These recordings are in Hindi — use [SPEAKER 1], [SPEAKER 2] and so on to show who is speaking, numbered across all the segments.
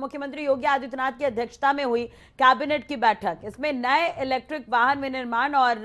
[SPEAKER 1] मुख्यमंत्री योगी आदित्यनाथ की अध्यक्षता में हुई कैबिनेट की बैठक। इसमें नए इलेक्ट्रिक वाहन विनिर्माण और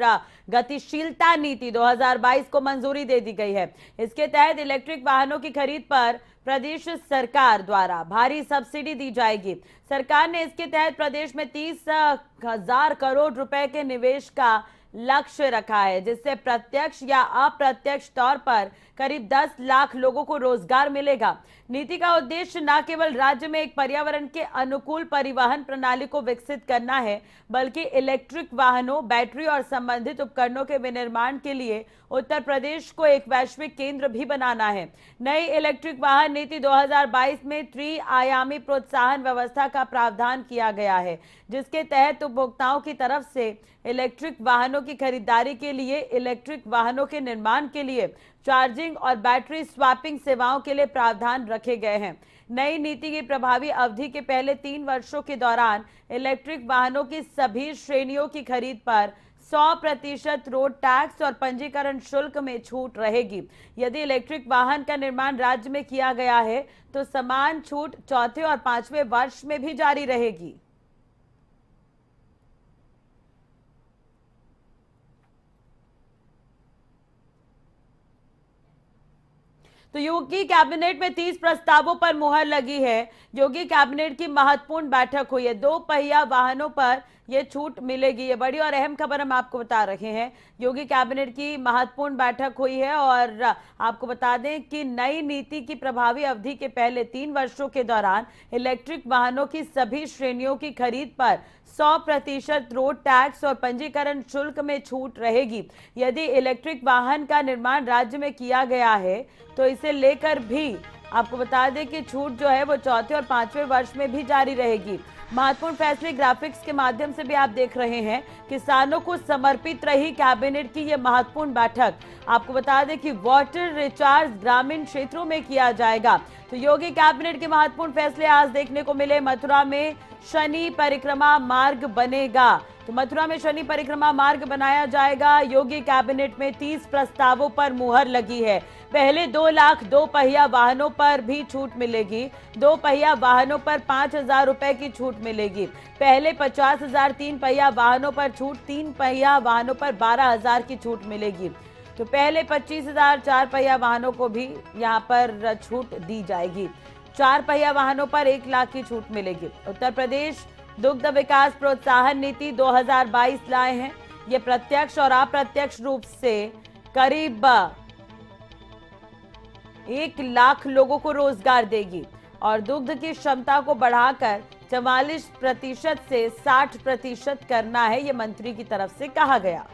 [SPEAKER 1] गतिशीलता नीति 2022 को मंजूरी दे दी गई है। इसके तहत इलेक्ट्रिक वाहनों की खरीद पर प्रदेश सरकार द्वारा भारी सब्सिडी दी जाएगी। सरकार ने इसके तहत प्रदेश में 30,000 करोड़ रुपए के निवेश का लक्ष्य रखा है, जिससे प्रत्यक्ष या अप्रत्यक्ष तौर पर करीब 10 लाख लोगों को रोजगार मिलेगा। नीति का उद्देश्य न केवल राज्य में एक पर्यावरण के अनुकूल परिवहन प्रणाली को विकसित करना है, बल्कि इलेक्ट्रिक वाहनों, बैटरी और संबंधित उपकरणों के विनिर्माण के लिए उत्तर प्रदेश को एक वैश्विक केंद्र भी बनाना है। नई इलेक्ट्रिक वाहन नीति 2022 में त्रिआयामी प्रोत्साहन व्यवस्था का प्रावधान किया गया है, जिसके तहत उपभोक्ताओं की तरफ से इलेक्ट्रिक वाहनों की खरीदारी के लिए, इलेक्ट्रिक वाहनों के निर्माण के लिए, चार्जिंग और बैटरी स्वैपिंग सेवाओं के लिए प्रावधान रखे गए हैं। नई नीति की प्रभावी अवधि के पहले 3 वर्षों के दौरान इलेक्ट्रिक वाहनों की सभी श्रेणियों की खरीद पर 100% रोड टैक्स और पंजीकरण शुल्क में छूट रहेगी। यदि इलेक्ट्रिक वाहन का निर्माण राज्य में किया गया है तो समान छूट चौथे और 5वें वर्ष में भी जारी रहेगी। तो योगी कैबिनेट में 30 प्रस्तावों पर मुहर लगी है। योगी कैबिनेट की महत्वपूर्ण बैठक हुई है। 2 पहिया वाहनों पर यह छूट मिलेगी। ये बड़ी और अहम खबर हम आपको बता रहे हैं। योगी कैबिनेट की महत्वपूर्ण बैठक हुई है और आपको बता दें कि नई नीति की प्रभावी अवधि के पहले 3 वर्षों के दौरान इलेक्ट्रिक वाहनों की सभी श्रेणियों की खरीद पर 100% रोड टैक्स और पंजीकरण शुल्क में छूट रहेगी। यदि इलेक्ट्रिक वाहन का निर्माण राज्य में किया गया है तो इसे लेकर भी आपको बता दें कि छूट जो है वो चौथे और 5वें वर्ष में भी जारी रहेगी। महत्वपूर्ण फैसले ग्राफिक्स के माध्यम से भी आप देख रहे हैं। किसानों को समर्पित रही कैबिनेट की यह महत्वपूर्ण बैठक। आपको बता दें कि वाटर रिचार्ज ग्रामीण क्षेत्रों में किया जाएगा। तो योगी कैबिनेट के महत्वपूर्ण फैसले आज देखने को मिले। मथुरा में शनि परिक्रमा मार्ग बनेगा। तो मथुरा में शनि परिक्रमा मार्ग बनाया जाएगा। योगी कैबिनेट में 30 प्रस्तावों पर मुहर लगी है। पहले 2 लाख 2 पहिया वाहनों पर भी छूट मिलेगी। 2 पहिया वाहनों पर 5,000 रुपए की छूट मिलेगी। पहले 50,000 3 पहिया वाहनों पर छूट, 3 पहिया वाहनों पर 12,000 की छूट मिलेगी। तो पहले 25,000 4 पहिया वाहनों को भी यहाँ पर छूट दी जाएगी। 4 पहिया वाहनों पर 1 लाख की छूट मिलेगी। उत्तर प्रदेश दुग्ध विकास प्रोत्साहन नीति 2022 लाए हैं। ये प्रत्यक्ष और अप्रत्यक्ष रूप से करीब 1 लाख लोगों को रोजगार देगी और दुग्ध की क्षमता को बढ़ाकर 44% से 60% करना है, ये मंत्री की तरफ से कहा गया।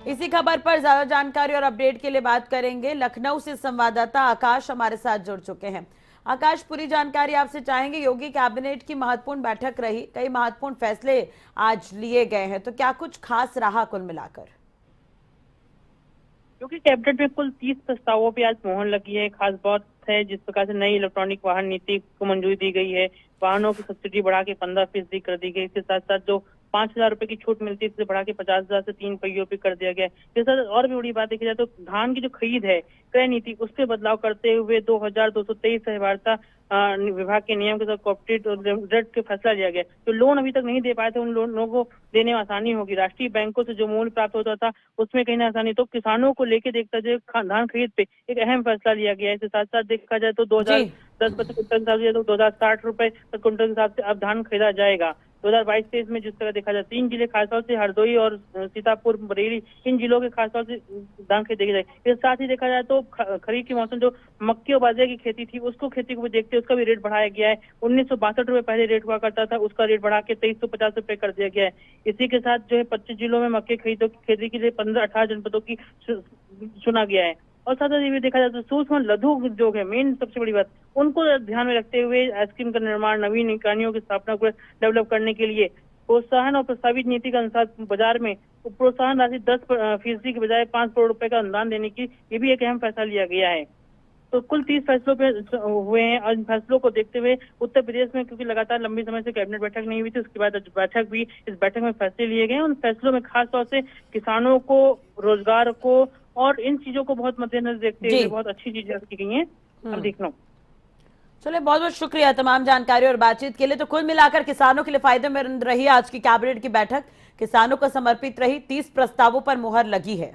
[SPEAKER 1] इसी खबर पर ज्यादा जानकारी और अपडेट के लिए बात करेंगे। लखनऊ से संवाददाता आकाश हमारे साथ जुड़ चुके हैं। आकाश, पूरी जानकारी आपसे चाहेंगे। योगी कैबिनेट की महत्वपूर्ण बैठक रही, कई महत्वपूर्ण फैसले आज लिए गए हैं, तो क्या कुछ खास रहा कुल मिलाकर?
[SPEAKER 2] क्योंकि कैबिनेट में कुल 30 प्रस्तावों पे आज मोहर लगी है। खास बात है जिस प्रकार से नई इलेक्ट्रॉनिक वाहन नीति को मंजूरी दी गई है। वाहनों की सब्सिडी बढ़ा के 15% कर दी गई। इसके साथ साथ जो 5,000 रुपए की छूट मिलती है इसे बढ़ा के 50,000 से 3 पहियों पे कर दिया गया है। इसके साथ और भी बड़ी बात देखी जाए तो धान की जो खरीद है, क्रय नीति, उस पर बदलाव करते हुए 2,223 सहकारिता विभाग के नियम के साथ कोऑपरेटिव रेट का फैसला लिया गया। जो लोन अभी तक नहीं दे पाए थे उन लोगों को देने में आसानी होगी। राष्ट्रीय बैंकों से जो मूल्य प्राप्त होता था उसमें कहीं ना आसानी। तो किसानों को लेकर देखता जाए धान खरीद पे एक अहम फैसला लिया गया है। इसके साथ साथ देखा जाए तो 2010 कुंटल के हिसाब से 2060 रुपए कुंटल के हिसाब से अब धान खरीदा जाएगा। 2022-23 में जिस तरह देखा जाए 3 जिले खासतौर से हरदोई और सीतापुर, बरेली, इन जिलों के खासतौर से धान खेती देखी जाए। इसके साथ ही देखा जाए तो खरीफ की मौसम जो मक्के और बाजरे की खेती थी उसको खेती को भी देखते उसका भी रेट बढ़ाया गया है। 1962 रुपए पहले रेट हुआ करता था, उसका रेट बढ़ा के 2350 रुपए कर दिया गया है। इसी के साथ जो है 25 जिलों में मक्के खेती के लिए 15-18 जनपदों की चुना गया है। और साथ ही देखा जाए तो सूक्ष्म लघु उद्योग है मेन सबसे बड़ी बात, उनको ध्यान में रखते हुए आइसक्रीम का निर्माण, नवीन इकाइयों की स्थापना को डेवलप करने के लिए प्रोत्साहन और प्रस्तावित नीति के अनुसार बाजार में प्रोत्साहन राशि 10% की बजाय 5 करोड़ रुपए का अनुदान देने की ये भी एक अहम फैसला लिया गया है। तो कुल 30 फैसलों पे हुए हैं और इन फैसलों को देखते हुए उत्तर प्रदेश में क्योंकि लगातार लंबी समय से कैबिनेट बैठक नहीं हुई थी, उसके बाद बैठक भी, इस बैठक में फैसले लिए गए। उन फैसलों में खास तौर से किसानों को, रोजगार को और इन चीजों को बहुत मद्देनजर देखते हुए बहुत अच्छी चीजें की गई हैं। अब देखना
[SPEAKER 1] चलिए, बहुत बहुत शुक्रिया तमाम जानकारी और बातचीत के लिए। तो कुल मिलाकर किसानों के लिए फायदेमंद रही आज की कैबिनेट की बैठक, किसानों को समर्पित रही, 30 प्रस्तावों पर मुहर लगी है।